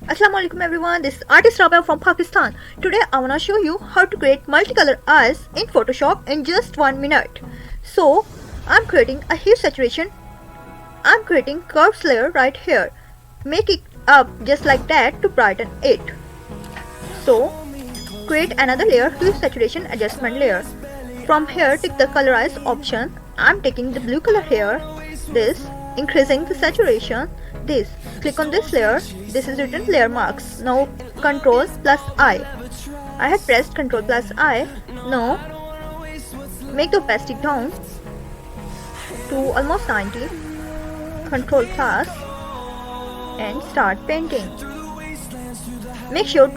Assalamualaikum everyone, this is artist Rabia from Pakistan. Today I wanna show you how to create multicolor eyes in Photoshop in just 1 minute. So I'm creating a hue saturation. I'm creating curves layer right here. Make it up just like that to brighten it. So create another layer, hue saturation adjustment layer. From here take the colorize option. I'm taking the blue color here. This, increasing the saturation. This, click on this layer. This is written layer marks. Now Ctrl plus I. I had pressed Ctrl plus I. Now make the opacity down to almost 90. Ctrl plus and start painting. Make sure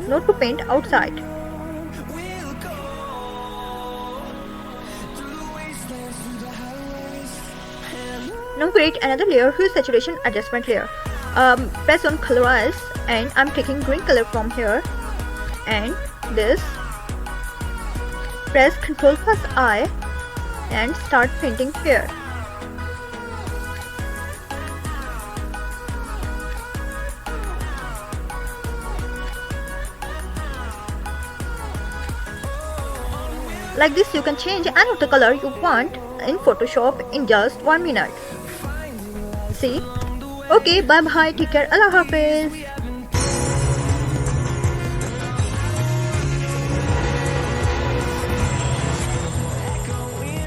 not to paint outside. Now create another layer, hue saturation adjustment layer. Press on colorize and I'm taking green color from here and this. Press Ctrl plus I and start painting here. Like this you can change any of the color you want in Photoshop in just 1 minute. See? Okay, bye bye, take care, Allah Hafiz.